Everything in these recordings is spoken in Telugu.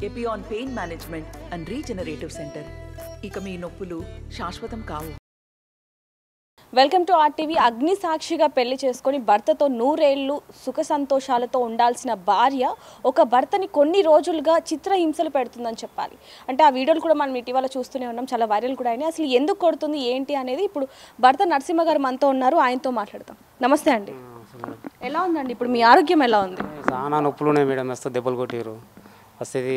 Epione pain management and regenerative centre. ఇక మీ నొప్పులు శాశ్వతం కావు. Welcome to RTV. అగ్ని సాక్షిగా పెళ్లి చేసుకొని భర్తతో 100 ఏళ్ళు సుఖ సంతోషాలతో ఉండాల్సిన భార్య ఒక భర్తని కొన్ని రోజులుగా చిత్రహింసలు పెడుతుందని చెప్పాలి. అంటే ఆ వీడియోలు కూడా మనం ఇటీవల చూస్తూనే ఉన్నాం, చాలా వైరల్ కూడా అయినాయి. అసలు ఎందుకు కొడుతుంది ఏంటి అనేది ఇప్పుడు భర్త నరసింహ గారు మనతో ఉన్నారు, ఆయనతో మాట్లాడతాం. నమస్తే అండి. ఎలా ఉందండి ఇప్పుడు మీ ఆరోగ్యం? ఎలా ఉంది? చాలా నొప్పులు ఉన్నాయి మేడం. మస్తు దెబ్బలు కొట్టారు. వస్తుంది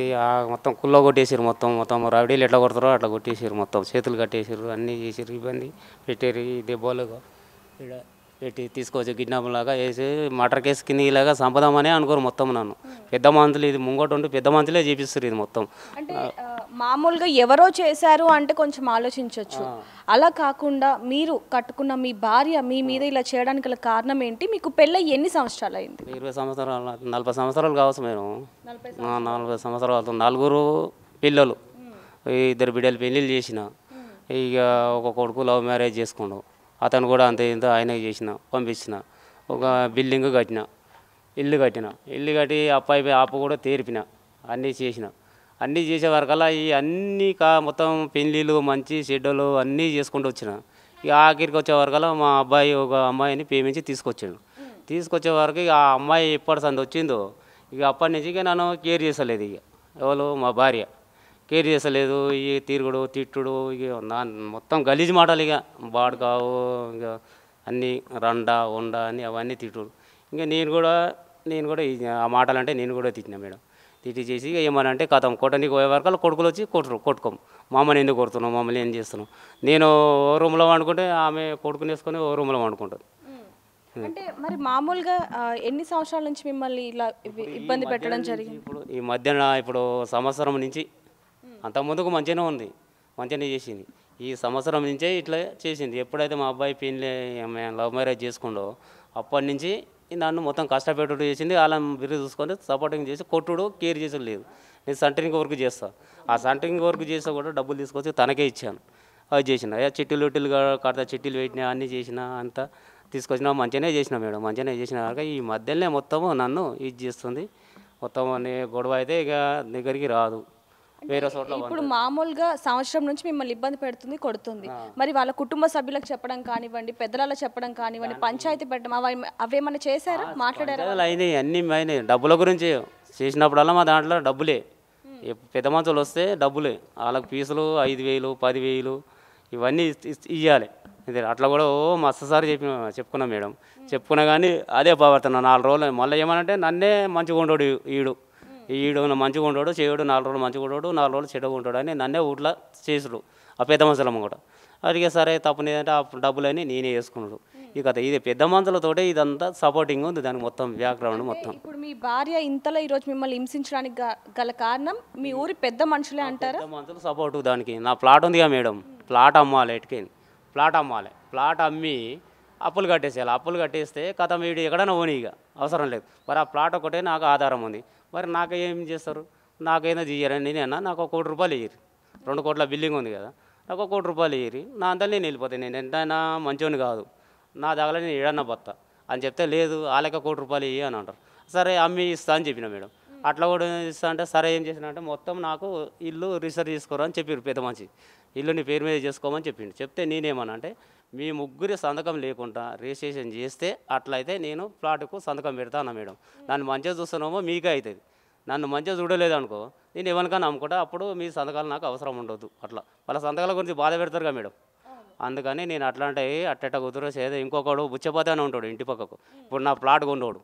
మొత్తం కుల్లో కొట్టేసారు. మొత్తం రౌడీలు ఎట్లా కొడతారో అట్లా కొట్టేసారు. మొత్తం చేతులు కట్టేసారు, అన్నీ చేసారు, ఇబ్బంది పెట్టారు. ఈ దెబ్బలు ఇక్కడ పెట్టి తీసుకొచ్చి కిడ్నాప్ లాగా వేసి మటర్ కేసు కింద ఇలాగా సంపదామనే అనుకోరు మొత్తం. నన్ను పెద్ద మంతులు ఇది ముంగట ఉండి పెద్ద మంతులే చేపిస్తారు ఇది మొత్తం. అంటే మామూలుగా ఎవరో చేశారు అంటే కొంచెం ఆలోచించవచ్చు. అలా కాకుండా మీరు కట్టుకున్న మీ భార్య మీ మీద ఇలా చేయడానికి గల కారణం ఏంటి? మీకు పెళ్ళి ఎన్ని సంవత్సరాలు అయింది? 20 సంవత్సరాలు 40 సంవత్సరాలు కావచ్చు మేము. 40 సంవత్సరాలు, 4 పిల్లలు, 2 బిడ్డలు పెళ్ళిళ్ళు చేసిన. ఇక ఒక కొడుకు లవ్ మ్యారేజ్ చేసుకున్నాడు. అతను కూడా అంతే ఇంత ఆయనకి చేసిన, పంపించిన. ఒక బిల్డింగ్ కట్టిన, ఇల్లు కట్టి అప్పు కూడా తీర్పిన, అన్నీ చేసిన. అన్నీ చేసే వరకల్లా ఈ అన్నీ మొత్తం పెళ్ళిళ్ళు మంచి చెడ్డలు అన్నీ చేసుకుంటూ వచ్చిన. ఇక ఆఖరికి వచ్చే వరకల్లా మా అబ్బాయి ఒక అమ్మాయిని ప్రేమించి తీసుకొచ్చాడు. తీసుకొచ్చే వరకు ఇక ఆ అమ్మాయి ఎప్పటి సంది వచ్చిందో ఇక అప్పటి నుంచి ఇక నన్ను కేర్ చేసలేదు. ఇక ఎవరు మా భార్య కేర్ చేసలేదు. ఇక తిరుగుడు తిట్టుడు, ఇక మొత్తం గలీజ్ మాటలు, ఇక బాడుకావు, ఇక అన్నీ వండ అని అవన్నీ తిట్టుడు. ఇంకా నేను కూడా ఆ మాటలంటే నేను కూడా తిట్టినా మేడం. తిట్టి చేసి ఇక ఏమనంటే కథం కొట్టనికి పోయే వరకు కొడుకులు వచ్చి కొట్టుకోము. మా అమ్మని ఎందుకు కొడుతున్నావు, మమ్మల్ని ఏం చేస్తున్నావు. నేను ఓ రూమ్లో వండుకుంటే ఆమె కొడుకుని వేసుకొని ఓ రూమ్లో వండుకుంటుంది. అంటే మరి మామూలుగా ఎన్ని సంవత్సరాల నుంచి మిమ్మల్ని ఇలా ఇబ్బంది పెట్టడం జరిగింది? ఈ మధ్యన సంవత్సరం నుంచి, అంతకుముందుకు మంచిగానే ఉంది, మంచిగానే చేసింది. ఈ సంవత్సరం నుంచే ఇట్లా చేసింది. ఎప్పుడైతే మా అబ్బాయి పెళ్ళి లవ్ మ్యారేజ్ చేసుకుండో అప్పటి నుంచి నన్ను మొత్తం కష్టపెట్టుడు చేసింది. వాళ్ళని బిర్రు చూసుకొని సపోర్టింగ్ చేసి కొట్టుడు, కేర్ చేసేది లేదు. నేను సెంటరింగ్ వర్క్ చేస్తాను. ఆ సెంటరింగ్ వర్క్ చేస్తే కూడా డబ్బులు తీసుకొచ్చి తనకే ఇచ్చాను. అది చేసిన చిట్టీలు కడతా, చిట్టీలు పెట్టినా, అన్నీ చేసిన, అంతా తీసుకొచ్చినా మంచిగానే చేసిన మేడం. మంచిగానే చేసిన కనుక ఈ మధ్యలోనే మొత్తము నన్ను ఇది చేస్తుంది. మొత్తం గొడవ అయితే ఇక దగ్గరికి రాదు. వేరే చోట్ల ఇప్పుడు మామూలుగా సంవత్సరం నుంచి మిమ్మల్ని ఇబ్బంది పెడుతుంది, కొడుతుంది. మరి వాళ్ళ కుటుంబ సభ్యులకు చెప్పడం కానివ్వండి, పెద్దలలో చెప్పడం కానివ్వండి, పంచాయతీ పెట్టడం అవేమన్నా చేశారా, మాట్లాడారా? అయినాయి, అన్నీ అయినాయి. డబ్బుల గురించి చేసినప్పుడల్లా మా దాంట్లో డబ్బులే. పెద్ద మనుషులు వస్తే డబ్బులే. వాళ్ళకి ఫీజులు 5,000, 10,000 ఇవన్నీ ఇవ్వాలి. ఇదే అట్లా కూడా మస్తుసారి చెప్పుకున్నాం మేడం. చెప్పుకున్నా కానీ అదే ప్రవర్తన. 4 రోజులు మళ్ళీ ఏమనంటే నన్నే మంచిగా ఉండడు ఈడు మంచిగా ఉండడు, చేయడు. 4 రోజులు మంచిగా ఉండడు, 4 రోజులు చెడుగా ఉంటాడు అని నన్నే ఊట్లా చేసుడు ఆ పెద్ద మనుషులమ్మ కూడా. అడిగే సరే తప్పునేదంటే ఆ డబ్బులని నేనే వేసుకున్నాడు. ఈ కథ ఇది పెద్ద మనుషులతోటే ఇదంతా సపోర్టింగ్ ఉంది దానికి మొత్తం బ్యాక్గ్రౌండ్ మొత్తం. ఇప్పుడు మీ భార్య ఇంతలో ఈరోజు మిమ్మల్ని హింసించడానికి గల కారణం మీ ఊరి పెద్ద మనుషులే అంటారా? పెద్ద మనుషులు సపోర్టు. దానికి నా ప్లాట్ ఉందిగా మేడం, ప్లాట్ అమ్మాలి, ప్లాట్ అమ్మి అప్పులు కట్టేసేయాలి. అప్పులు కట్టేస్తే కథ వీడు ఎక్కడైనా పోనీ ఇక అవసరం లేదు. మరి ఆ ప్లాట్ ఒకటే నాకు ఆధారం ఉంది. మరి నాకు ఏం చేస్తారు? నాకైనా తీయరని నేనన్నా నాకు 1 కోటి రూపాయలు ఇయ్యరు. 2 కోట్ల బిల్డింగ్ ఉంది కదా, నాకు 1 కోటి రూపాయలు ఇయ్యరు. నా అంతా నేను వెళ్ళిపోతాను. నేను ఎంతైనా మంచివాడిని కాదు, నా దగ్గర నేను ఏడన్నా బత్తా అని చెప్తే లేదు వాళ్ళకి 1 కోటి రూపాయలు ఇయ్యి అని అంటారు. సరే అమ్మి ఇస్తా అని చెప్పిన మేడం. అట్లా కూడా ఇస్తా అంటే సరే ఏం చేసిన అంటే మొత్తం నాకు ఇల్లు రిజిస్టర్ చేసుకోరా అని చెప్పారు పెద్ద మంచి. ఇల్లు నీ పేరు మీద చేసుకోమని చెప్పిండు. చెప్తే నేనేమన్నా అంటే మీ ముగ్గురి సంతకం లేకుండా రిజిస్ట్రేషన్ చేస్తే అట్లయితే నేను ప్లాట్కు సంతకం పెడతా అన్న మేడం. నన్ను మంచిగా చూస్తున్నామో మీకే అవుతుంది. నన్ను మంచిగా చూడలేదు అనుకో నేను ఎవరికైనా నమ్ముకుంటా, అప్పుడు మీ సంతకాలు నాకు అవసరం ఉండదు. అట్లా వాళ్ళ సంతకాల గురించి బాధ పెడతారుగా మేడం. అందుకని నేను అట్లా అంటే అట్టెట్ట కుదురు చేదే. ఇంకొకడు బుచ్చపోతే అని ఉంటాడు ఇంటి పక్కకు. ఇప్పుడు నా ప్లాట్ కొన్నాడు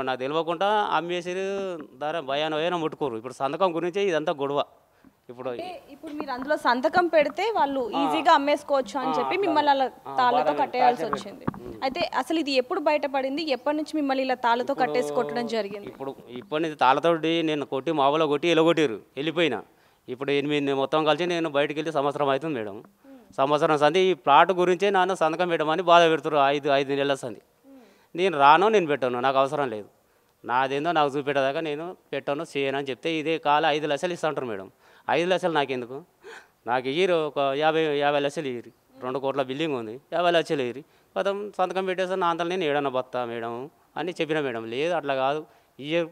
నాకు తెలియకుండా అమ్మేసి ధర భయానో ముట్టుకోరు. ఇప్పుడు సంతకం గురించి ఇదంతా గొడవ. ఇప్పుడు మీరు అందులో సంతకం పెడితే వాళ్ళు ఈజీగా అమ్మేసుకోవచ్చు అని చెప్పి మిమ్మల్ని అలా తాళ్ళతో కట్టేయాల్సి వచ్చింది. అయితే అసలు ఇది ఎప్పుడు బయటపడింది? ఎప్పటి నుంచి మిమ్మల్ని ఇలా తాళ్ళతో కట్టేసి కొట్టడం జరిగింది? ఇప్పటి నుంచి తాళ్ళతోటి నేను కొట్టి మామూలుగా కొట్టి ఎలగొట్టారు, వెళ్ళిపోయినా. ఇప్పుడు 8 మొత్తం కలిసి నేను బయటకు వెళ్ళి సంవత్సరం అవుతుంది మేడం. సంవత్సరం సంది ఈ ప్లాట్ గురించే నాన్న సంతకం పెట్టమని బాధ పెడుతున్నారు. 5 నెలల సంది నేను రాను, నేను పెట్టాను, నాకు అవసరం లేదు. నాదేందో నాకు చూపెట్టదాకా నేను పెట్టాను, చేయను అని చెప్తే ఇదే కాల 5 లక్షలు ఇస్తుంటారు మేడం. 5 లక్షలు నాకెందుకు? నాకు ఇయ్యరు, ఒక 50 లక్షలు ఇయ్యరు. 2 కోట్ల బిల్డింగ్ ఉంది, 50 లక్షలు ఇయ్యరు. మొత్తం సంతకం పెట్టేస్తాను, నా అంతా నేను ఏడన్నా బత్తా మేడం అని చెప్పిన మేడం. లేదు అట్లా కాదు, ఇయ్యరు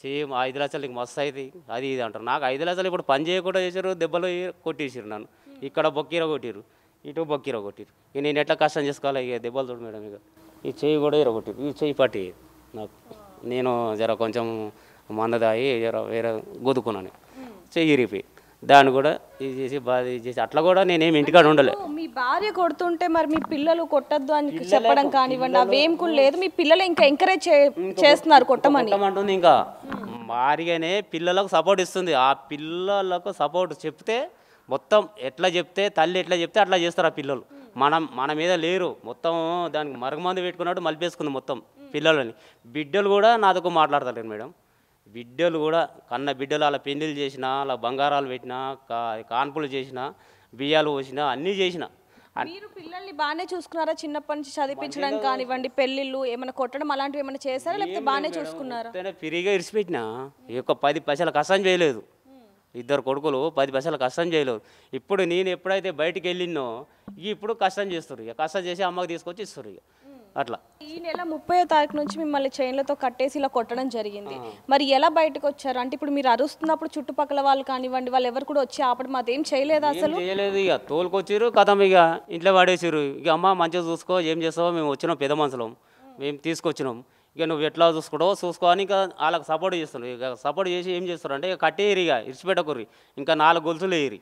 సేమ్ 5 లక్షలు నీకు మస్తు అవుతాయి అది ఇది అంటారు. నాకు 5 లక్షలు ఇప్పుడు పని చేయకుండా చేసారు, దెబ్బలు కొట్టేసారు నన్ను. ఇక్కడ బొక్కీర కొట్టిరు, ఇటు బొక్కీర కొట్టిరు. ఇక నేను ఎట్లా కష్టం చేసుకోవాలి? ఇక దెబ్బలు చూడు మేడం. ఇక ఈ చెయ్యి కూడా ఇరగొట్టిరు, ఈ చెయ్యి పట్టి నాకు. నేను జర కొంచెం మందదాయి జర వేరే గొదుకున్నాను, చెయ్యి ఇరిగిపోయి. దాన్ని కూడా ఇది చేసి బాధ ఇది చేసి అట్లా కూడా నేనేమి ఇంటికాడ ఉండలే. మీ భార్య కొడుతుంటే మరి మీ పిల్లలు కొట్టద్దు అని చెప్పడం కానివ్వండి, అవేం కూడా లేదు. మీ పిల్లలు ఇంకా ఎంకరేజ్ చేస్తున్నారు కొట్టమని. కొట్టమంటుంది. ఇంకా భార్యనే పిల్లలకు సపోర్ట్ ఇస్తుంది. ఆ పిల్లలకు సపోర్ట్ చెప్తే మొత్తం ఎట్లా చెప్తే, తల్లి ఎట్లా చెప్తే అట్లా చేస్తారు ఆ పిల్లలు. మన మీద లేరు, మొత్తం దానికి మరుగుమందు పెట్టుకున్నట్టు మలిపేసుకుంది మొత్తం పిల్లలని. బిడ్డలు కూడా నాతో మాట్లాడతారు మేడం. బిడ్డలు కూడా కన్న బిడ్డలు అలా పెళ్ళిళ్ళు చేసిన, అలా బంగారాలు పెట్టినా, కాన్పులు చేసిన, బియ్యాలు పోసిన, అన్నీ చేసిన. మీరు పిల్లల్ని బాగానే చూసుకున్నారా? చిన్నప్పటి నుంచి చదివించడం కానివ్వండి, పెళ్ళిళ్ళు ఏమైనా కొట్టడం అలాంటివి ఏమైనా చేశారా, లేకపోతే బాగానే చూసుకున్నారా? ఫ్రీగా ఇరిచిపెట్టినా. ఈ యొక్క 10 పైసలు కష్టం చేయలేదు. 2 కొడుకులు 10 పైసలు కష్టం చేయలేదు. ఇప్పుడు నేను ఎప్పుడైతే బయటికి వెళ్ళినో ఇప్పుడు కష్టం చేస్తారు. ఇక కష్టం చేసి అమ్మకి తీసుకొచ్చి ఇస్తారు. ఇక అట్లా ఈ నెల 30వ తారీఖు నుంచి మిమ్మల్ని చైన్లతో కట్టేసి ఇలా కొట్టడం జరిగింది. మరి ఎలా బయటకు వచ్చారు? అంటే ఇప్పుడు మీరు అరుస్తున్నప్పుడు చుట్టుపక్కల వాళ్ళు కానివ్వండి, వాళ్ళు ఎవరు కూడా వచ్చి ఆపడం అదేం చేయలేదు అసలు? చేయలేదు. ఇక తోలుకొచ్చారు, కథం ఇక ఇంట్లో పడేసారు. ఇక అమ్మ మంచిగా చూసుకో, ఏం చేస్తావో, మేము వచ్చినాం పెద్ద మనుషులం, మేము తీసుకొచ్చినాం, ఇక నువ్వు ఎట్లా చూసుకో అని ఇక వాళ్ళకి సపోర్ట్ చేస్తున్నారు. ఇక సపోర్ట్ చేసి ఏం చేస్తారు అంటే, ఇక కట్టేయరు, ఇక ఇరిచిపెట్టకుర్రి. ఇంకా 4 గొలుసులు వేయరు.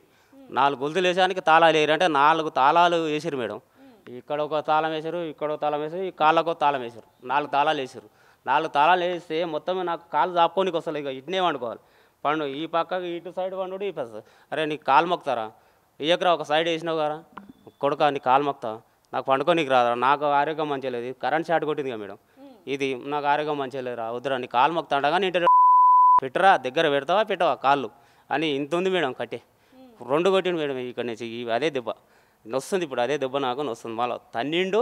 4 గొలుసులు వేసానికి తాళాలు వేయరు. అంటే 4 తాళాలు వేసారు మేడం. ఇక్కడ ఒక తాళం వేసారు, ఇక్కడ ఒక తాళం వేసారు, ఈ కాళ్ళకు తాళం వేసారు. 4 తాళాలు వేసారు. 4 తాళాలు వేస్తే మొత్తం నాకు కాలు చాపుకోనికి వస్తుంది. ఇక ఇట్నే వండుకోవాలి. పండు ఈ పక్కకి ఇటు సైడ్ పండు ఈ పక్క. అరే నీకు కాలు మొక్కుతారా? ఇయ్యకరా, ఒక సైడ్ వేసినావు కదా కొడుక, నీ కాలు మొక్తా, నాకు పండుకోనికి రాదా, నాకు ఆరోగ్యం మంచిగా లేదు, కరెంట్ షాట్ కొట్టింది కదా మేడం, ఇది నాకు ఆరోగ్యం మంచిగా లేదురా, వద్దురా, నీ కాలు మొక్తా అంటగా ఇంటి పెట్టరా, దగ్గర పెడతావా పెట్టవా కాళ్ళు అని ఇంత ఉంది మేడం. కట్టే 2 కొట్టిండు మేడం. ఇక్కడ నుంచి అదే దెబ్బ నొస్తుంది. ఇప్పుడు అదే దెబ్బ నాకు నొస్తుంది. మళ్ళీ తన్నిండు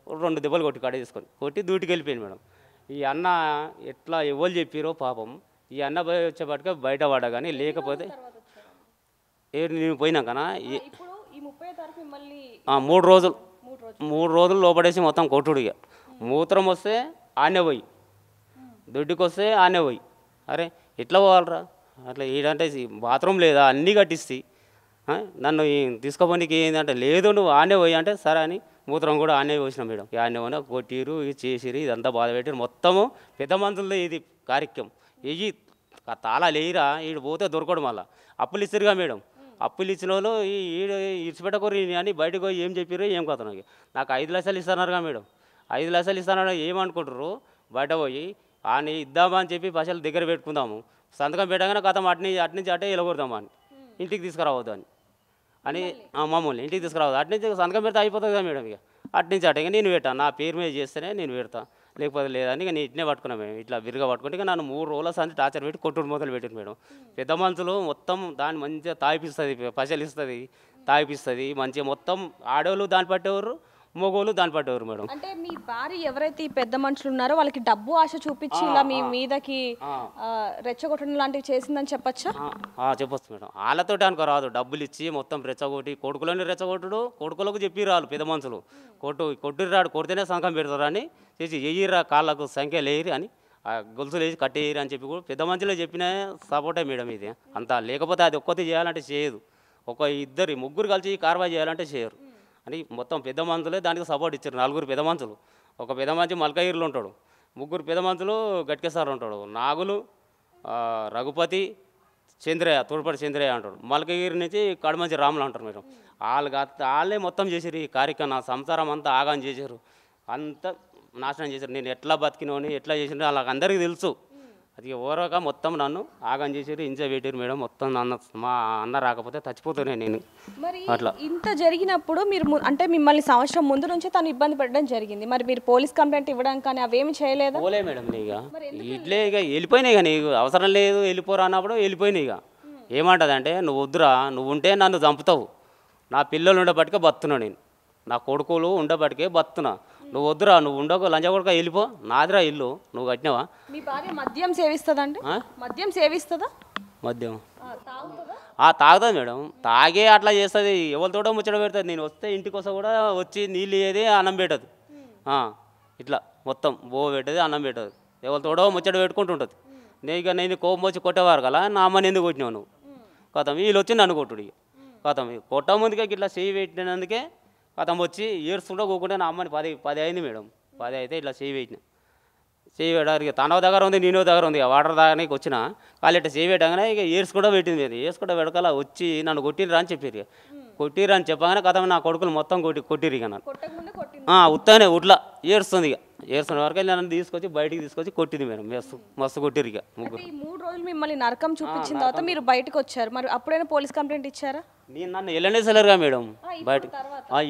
2 దెబ్బలు కొట్టి కడ తీసుకొని కొట్టి దూటికి వెళ్ళిపోయింది మేడం. ఈ అన్న ఎట్లా ఎవరు చెప్పారో పాపం. ఈ అన్న పోయి వచ్చేపాటిగా బయట పడ్డా, కానీ లేకపోతే నేను పోయినాకనా 3 రోజులు లోపడేసి మొత్తం కొట్టుడు. ఇక మూత్రం వస్తే ఆనే పోయి, దొడ్డికి వస్తే ఆనే పోయి. అరే ఎట్లా పోవాలరా అట్లా? ఏంటంటే బాత్రూమ్ లేదా, అన్నీ కట్టిస్తే నన్ను తీసుకోపోనికి ఏంటంటే, లేదు నువ్వు ఆనే పోయి అంటే సరే అని మూత్రం కూడా ఆనే పోసిన మేడం. ఆనే పోయినా కొట్టిరు, ఇది చేసిరు, ఇదంతా బాధ పెట్టిరు. మొత్తము పెద్ద మనుషులతో ఇది కార్యక్రమం. ఇది తాళాలు వేయరా, ఈడు పోతే దొరకడు. మళ్ళీ అప్పులు ఇస్తారుగా మేడం. అప్పులు ఇచ్చిన వాళ్ళు ఈడు ఇచ్చిపెట్టకూరి అని బయటకు పోయి ఏం చెప్పారు ఏం కొత్త. నాకు 5 లక్షలు ఇస్తున్నారుగా మేడం. 5 లక్షలు ఇస్తాను ఏమనుకుంటారు? బయట పోయి అని ఇద్దామా అని చెప్పి పైసలు దగ్గర పెట్టుకుందాము, సంతకం పెట్టగానే కథ అట్నుంచి అటే వెళ్ళకూడదామా అని, ఇంటికి తీసుకురావద్దు అని మామూలు ఇంటికి తీసుకురావద్దు. అట్నుంచి సంతకం పెడితే అయిపోతుంది కదా మేడం. ఇక అట్నుంచి అటే ఇక నేను పెట్టాను, నా పేరు మీద చేస్తేనే నేను పెడతా, లేకపోతే లేదని ఇక నేను ఇట్నే పట్టుకున్నాను మేడం. ఇట్లా విరిగా పట్టుకుంటే ఇక నన్ను 3 రోజుల సంది టార్చర్ పెట్టి కొట్టుడు మొదలు పెట్టారు మేడం. పెద్ద మనుషులు మొత్తం దాన్ని మంచిగా తాగిపిస్తుంది, పైసలు ఇస్తుంది, తాగిపిస్తుంది మంచిగా. మొత్తం ఆడవాళ్ళు దాన్ని పట్టేవారు, మగోళ్ళు దాన్ని పట్టేవారు మేడం. అంటే మీ భార్య ఎవరైతే ఈ పెద్ద మనుషులు ఉన్నారో వాళ్ళకి డబ్బు ఆశ చూపించి ఇలా మీ మీదకి రెచ్చగొట్టడం లాంటివి చేసిందని చెప్పచ్చా? చెప్పొచ్చు మేడం. వాళ్ళతోటి అనుకో రాదు, డబ్బులు ఇచ్చి మొత్తం రెచ్చగొట్టి కొడుకులని రెచ్చగొట్టుడు, కొడుకులకు చెప్పి రాదు పెద్ద మనుషులు, కొట్టిరాడు, కొడితేనే సంఖం పెడతారు అని చేసి ఎయ్యిరా, కాళ్ళకు సంఖ్య లేరు అని, గొలుసులు వేసి కట్టేయరు అని చెప్పి కూడా పెద్ద మనుషులే చెప్పిన సపోర్టే మేడం ఇది అంతా. లేకపోతే అది ఒక్కటి చేయాలంటే చేయదు, ఒక 2-3 కలిసి కార్వాయి చేయాలంటే చేయరు అని మొత్తం పెద్ద మనుషులే దానికి సపోర్ట్ ఇచ్చారు. 4 పెద్ద మనుషులు, ఒక పెద్ద మనిషి మల్కగిరిలో ఉంటాడు, 3 పెద్ద మనుషులు గట్కేసారు ఉంటాడు, నాగులు, రఘుపతి, చంద్రయ్య, తోడ్పడి చంద్రయ్య అంటాడు. మల్కగిరి నుంచి కడమంచి రాములు అంటారు మేడం. వాళ్ళే మొత్తం చేసారు ఈ కార్యక్రమం. నా సంసారం అంతా ఆగాం చేశారు, అంతా నాశనం చేశారు. నేను ఎట్లా బతికినోని ఎట్లా చేసిన వాళ్ళకి అందరికీ తెలుసు. అది ఓరక మొత్తం నన్ను ఆగం చేసారు, ఇంజ పెట్టారు మేడం. మొత్తం మా అన్న రాకపోతే చచ్చిపోతానే నేను. మరి అట్లా ఇంత జరిగినప్పుడు మీరు అంటే మిమ్మల్ని సంవత్సరం ముందు నుంచి తను ఇబ్బంది పెట్టడం జరిగింది, మరి మీరు పోలీస్ కంప్లైంట్ ఇవ్వడం కానీ అవేమి చేయలేదు? పోలే మేడం. ఇక ఇట్లే ఇక వెళ్ళిపోయినాయి, ఇక నీకు అవసరం లేదు వెళ్ళిపోరా అన్నప్పుడు వెళ్ళిపోయినాయి. ఇక ఏమంటుంది అంటే, నువ్వు వద్దురా, నువ్వు ఉంటే నన్ను చంపుతావు, నా పిల్లలు ఉండబట్టికే బతున్నా, నేను నా కొడుకులు ఉండబట్టికే బతున్నా, నువ్వు వద్దురా, నువ్వు ఉండకు, లంచ కొడుక వెళ్ళిపో, నాదిరా ఇల్లు, నువ్వు కట్టినావా? మీ భార్య మద్యం సేవిస్తుందా? అంటే మద్యం సేవిస్తుందా? మద్యం తాగుతుంది మేడం. తాగే అట్లా చేస్తుంది, ఎవరితోటో ముచ్చట పెడుతుంది. నేను వస్తే ఇంటికి వస్తే కూడా వచ్చి నీళ్ళు ఏది అన్నం పెట్టదు, ఇట్లా మొత్తం బో పెట్టదు, అన్నం పెట్టదు, ఎవరితోడో ముచ్చట పెట్టుకుంటుంటుంది. నేను కోపం వచ్చి కొట్టేవారు కదా నా అమ్మని ఎందుకు కొట్టినావు నువ్వు కథం వీళ్ళు వచ్చి నన్ను కొట్టుడు ఇక కథం కొట్ట ముందుకే ఇట్లా చేయి పెట్టినందుకే కథం వచ్చి ఏడుస్తుంటే పోకుండా నా అమ్మని 10 అయింది మేడం 10 అయితే ఇట్లా చేయి పెట్టిన చేయి పెట్టడానికి తన దగ్గర ఉంది నేను దగ్గర ఉంది ఇక వాటర్ తాగడానికి వచ్చిన వాళ్ళు ఇట్లా చేయి పెట్టగానే ఇక ఏడ్చుకుంటూ పెట్టింది ఏడ్చుకుంటూ పెడకల వచ్చి నన్ను కొట్టిర్రా అని చెప్పారు ఇక కొట్టిర్రా అని చెప్పగానే కథం నా కొడుకులు మొత్తం కొట్టిర్రు ఇక నన్ను ఉత్తానే ఉట్లా ఏడుస్తుంది ఇక ఏడుస్తున్న వరకు నన్ను తీసుకొచ్చి బయటికి తీసుకొచ్చి కొట్టింది మేడం మస్తు కొట్టిర్రు ఇక ముగ్గురు. ఈ 3 రోజులు మిమ్మల్ని నరకం చూపించిన తర్వాత మీరు బయటకు వచ్చారు, మరి అప్పుడైనా పోలీస్ కంప్లైంట్ ఇచ్చారా? నేను నన్ను వెళ్ళనేసలేరుగా మేడం బయట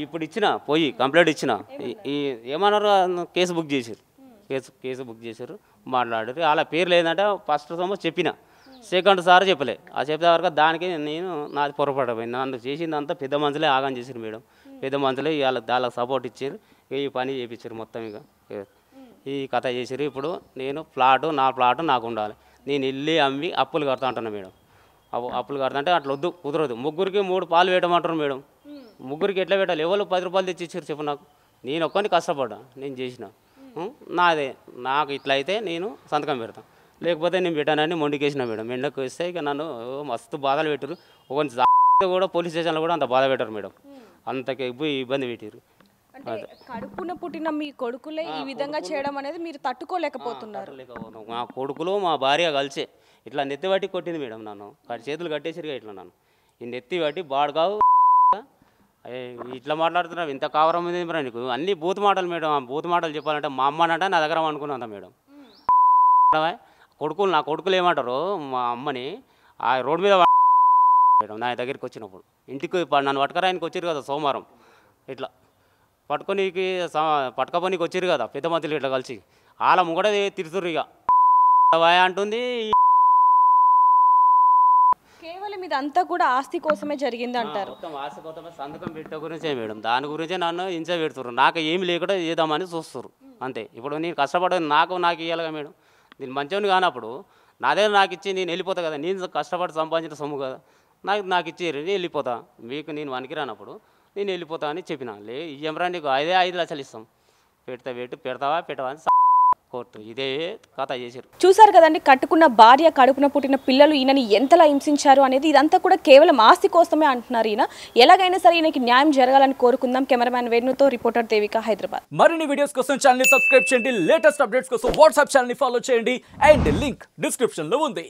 ఇప్పుడు ఇచ్చిన పోయి కంప్లైంట్ ఇచ్చిన ఏమన్నారు కేసు బుక్ చేశారు కేసు బుక్ చేశారు మాట్లాడారు వాళ్ళ పేర్లు ఏంటంటే ఫస్ట్ సొమ్ము చెప్పిన సెకండ్ సార్ చెప్పలే ఆ చెప్పే వరకు దానికి నేను నాది పొరపడిపోయింది నన్ను చేసిందంతా పెద్ద మనుషులే ఆగం చేశారు మేడం పెద్ద మనుషులే వాళ్ళకి సపోర్ట్ ఇచ్చారు ఈ పని చేయించారు మొత్తం ఇక ఈ కథ చేశారు. ఇప్పుడు నేను నా ప్లాటు నాకు ఉండాలి నేను వెళ్ళి అమ్మి అప్పులు కడతా అంటున్నా మేడం అప్పులు కడతా అట్లా వద్దు కుదరదు ముగ్గురికి 3 పాలు వేయటమంటారు మేడం ముగ్గురికి ఎట్లా పెట్టాలి ఎవరు 10 రూపాయలు తెచ్చి ఇచ్చారు చెప్పు నాకు నేను ఒక్కని కష్టపడ్డా నేను చేసిన నాదే నాకు ఇట్లా అయితే నేను సంతకం పెడతాను లేకపోతే నేను పెట్టానని మొండికేసిన మేడం ఎండకు వస్తే ఇక నన్ను మస్తు బాధలు పెట్టారు ఒకరి కూడా పోలీస్ స్టేషన్లో కూడా అంత బాధ పెట్టారు మేడం అంతకి ఇబ్బంది పెట్టారు. కడుపున పుట్టిన మీ కొడుకులే ఈ విధంగా చేయడం అనేది మీరు తట్టుకోలేకపోతున్నారు. మా కొడుకులు మా భార్య కలిసే ఇట్లా నెత్తి పట్టి కొట్టింది మేడం నన్ను చేతులు కట్టేసిరిగా ఇట్లా నన్ను ఈ నెత్తి పట్టి బాడుగావు ఇట్లా మాట్లాడుతున్నావు ఇంత కావరం ఉంది మరి నీకు అన్ని బూత్ మాటలు మేడం ఆ బూత్ మాటలు చెప్పాలంటే మా అమ్మనంటే నా దగ్గర అనుకున్నా మేడం కొడుకులు నా కొడుకులు ఏమంటారు మా అమ్మని ఆ రోడ్డు మీద మేడం నా దగ్గరికి వచ్చినప్పుడు ఇంటికి నన్ను పట్టుకరానికి వచ్చారు కదా సోమవారం ఇట్లా పట్టుకపోనీకి వచ్చారు కదా పెద్ద మంత్రులు ఇట్లా కలిసి వాళ్ళ ముంగడే తిరుతురు ఇక అంటుంది. కేవలం ఇదంతా కూడా ఆస్తి కోసమే జరిగింది అంటారు. ఆస్తి కోసమే సంతకం పెట్టే గురించే మేడం దాని గురించే నన్ను హింస పెడుతున్నారు నాకు ఏమి లేకుండా చేద్దామని చూస్తారు అంతే. ఇప్పుడు నేను కష్టపడేది నాకు ఇవ్వాలిగా మేడం నేను మంచిగా కానప్పుడు నాదే నాకు ఇచ్చి నేను వెళ్ళిపోతా కదా నేను కష్టపడి సంపాదించిన సొమ్ము కదా నాకు ఇచ్చేరు నేను వెళ్ళిపోతా మీకు నేను వనికి రానప్పుడు నేను వెళ్ళిపోతా అని చెప్పిన ఇయ్యమరా నీకు 5 లక్షలు ఇస్తాం పెడతావా పెట్టవా అని కోర్టు ఇదే కథ చేశారు. చూసారు కదండి కట్టుకున్న భార్య కడుపున పుట్టిన పిల్లలు ఈయనని ఎంతలా హింసించారు అనేది ఇదంతా కూడా కేవలం ఆస్తి కోసమే అంటున్నారు ఈయన. ఎలాగైనా సరే ఈయనకి న్యాయం జరగాలని కోరుకుందాం. కెమెరామ్యాన్ వేణుతో రిపోర్టర్ దేవిక హైదరాబాద్. మరిన్ని వీడియోస్ కోసం ఛానల్ ని సబ్స్క్రైబ్ చేయండి లేటెస్ట్ అప్డేట్స్ కోసం వాట్సాప్ ఛానల్ ని ఫాలో చేయండి అండ్ లింక్ డిస్క్రిప్షన్ లో ఉంది.